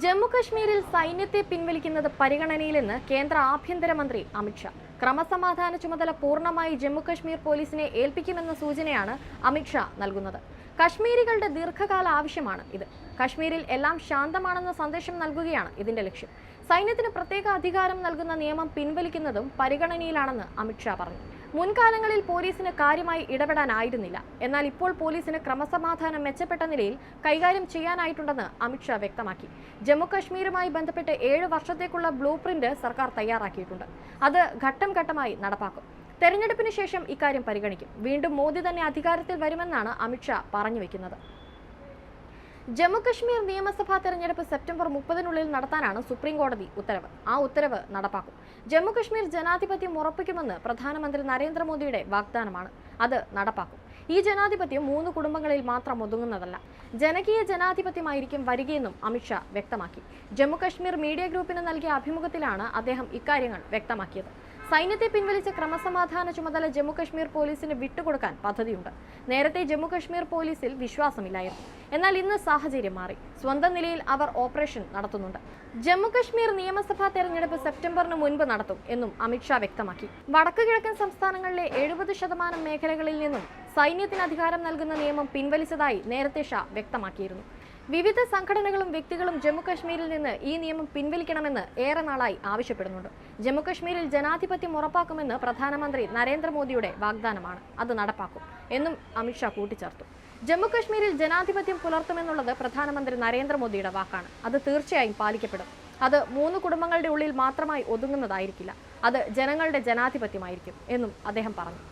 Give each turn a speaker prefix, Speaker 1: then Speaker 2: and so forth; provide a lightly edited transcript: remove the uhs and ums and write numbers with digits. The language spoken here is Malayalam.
Speaker 1: ജമ്മുകശ്മീരിൽ സൈന്യത്തെ പിൻവലിക്കുന്നത് പരിഗണനയിലെന്ന് കേന്ദ്ര ആഭ്യന്തരമന്ത്രി അമിത്ഷാ. ക്രമസമാധാന ചുമതല പൂർണ്ണമായി ജമ്മുകശ്മീർ പോലീസിനെ ഏൽപ്പിക്കുമെന്ന സൂചനയാണ് അമിത്ഷാ നൽകുന്നത്. കശ്മീരികളുടെ ദീർഘകാല ആവശ്യമാണ് ഇത്. കശ്മീരിൽ എല്ലാം ശാന്തമാണെന്ന സന്ദേശം നൽകുകയാണ് ഇതിന്റെ ലക്ഷ്യം. സൈന്യത്തിന് പ്രത്യേക അധികാരം നൽകുന്ന നിയമം പിൻവലിക്കുന്നതും പരിഗണനയിലാണെന്ന് അമിത്ഷാ പറഞ്ഞു. മുൻകാലങ്ങളിൽ പോലീസിന് കാര്യമായി ഇടപെടാനായിരുന്നില്ല. എന്നാൽ ഇപ്പോൾ പോലീസിന് ക്രമസമാധാനം മെച്ചപ്പെട്ട നിലയിൽ കൈകാര്യം ചെയ്യാനായിട്ടുണ്ടെന്ന് അമിത്ഷാ വ്യക്തമാക്കി. ജമ്മുകശ്മീരുമായി ബന്ധപ്പെട്ട് 7 വർഷത്തേക്കുള്ള ബ്ലൂ പ്രിന്റ് സർക്കാർ തയ്യാറാക്കിയിട്ടുണ്ട്. അത് ഘട്ടം ഘട്ടമായി നടപ്പാക്കും. തെരഞ്ഞെടുപ്പിന് ശേഷം ഇക്കാര്യം പരിഗണിക്കും. വീണ്ടും മോദി തന്നെ അധികാരത്തിൽ വരുമെന്നാണ് അമിത്ഷാ പറഞ്ഞു വെക്കുന്നത്. ജമ്മുകശ്മീർ നിയമസഭാ തെരഞ്ഞെടുപ്പ് സെപ്റ്റംബർ 30-നുള്ളിൽ നടത്താനാണ് സുപ്രീം കോടതി ഉത്തരവ്. ആ ഉത്തരവ് നടപ്പാക്കും. ജമ്മുകശ്മീർ ജനാധിപത്യം ഉറപ്പിക്കുമെന്ന് പ്രധാനമന്ത്രി നരേന്ദ്രമോദിയുടെ വാഗ്ദാനമാണ്. അത് നടപ്പാക്കും. ഈ ജനാധിപത്യം 3 കുടുംബങ്ങളിൽ മാത്രം ഒതുങ്ങുന്നതല്ല. ജനകീയ ജനാധിപത്യമായിരിക്കും വരികയെന്നും അമിത്ഷാ വ്യക്തമാക്കി. ജമ്മുകശ്മീർ മീഡിയ ഗ്രൂപ്പിന് നൽകിയ അഭിമുഖത്തിലാണ് അദ്ദേഹം ഇക്കാര്യങ്ങൾ വ്യക്തമാക്കിയത്. സൈന്യത്തെ പിൻവലിച്ച ക്രമസമാധാന ചുമതല ജമ്മുകശ്മീർ പോലീസിന് വിട്ടുകൊടുക്കാൻ പദ്ധതിയുണ്ട്. നേരത്തെ ജമ്മുകശ്മീർ പോലീസിൽ വിശ്വാസമില്ലായിരുന്നു. എന്നാൽ ഇന്ന് സാഹചര്യം മാറി. സ്വന്തം നിലയിൽ അവർ ഓപ്പറേഷൻ നടത്തുന്നുണ്ട്. ജമ്മുകശ്മീർ നിയമസഭാ തെരഞ്ഞെടുപ്പ് സെപ്റ്റംബറിന് മുൻപ് നടത്തും എന്നും അമിത്ഷാ വ്യക്തമാക്കി. വടക്കു കിഴക്കൻ സംസ്ഥാനങ്ങളിലെ 70% മേഖലകളിൽ നിന്നും സൈന്യത്തിന് അധികാരം നൽകുന്ന നിയമം പിൻവലിച്ചതായി നേരത്തെ ഷാ വ്യക്തമാക്കിയിരുന്നു. വിവിധ സംഘടനകളും വ്യക്തികളും ജമ്മുകശ്മീരിൽ നിന്ന് ഈ നിയമം പിൻവലിക്കണമെന്ന് ഏറെ നാളായി ആവശ്യപ്പെടുന്നുണ്ട്. ജമ്മുകശ്മീരിൽ ജനാധിപത്യം ഉറപ്പാക്കുമെന്ന് പ്രധാനമന്ത്രി നരേന്ദ്രമോദിയുടെ വാഗ്ദാനമാണ്. അത് നടപ്പാക്കും എന്നും അമിത്ഷാ കൂട്ടിച്ചേർത്തു. ജമ്മുകശ്മീരിൽ ജനാധിപത്യം പുലർത്തുമെന്നുള്ളത് പ്രധാനമന്ത്രി നരേന്ദ്രമോദിയുടെ വാക്കാണ്. അത് തീർച്ചയായും പാലിക്കപ്പെടും. അത് 3 കുടുംബങ്ങളുടെ ഉള്ളിൽ മാത്രമായി ഒതുങ്ങുന്നതായിരിക്കില്ല. അത് ജനങ്ങളുടെ ജനാധിപത്യമായിരിക്കും എന്നും അദ്ദേഹം പറഞ്ഞു.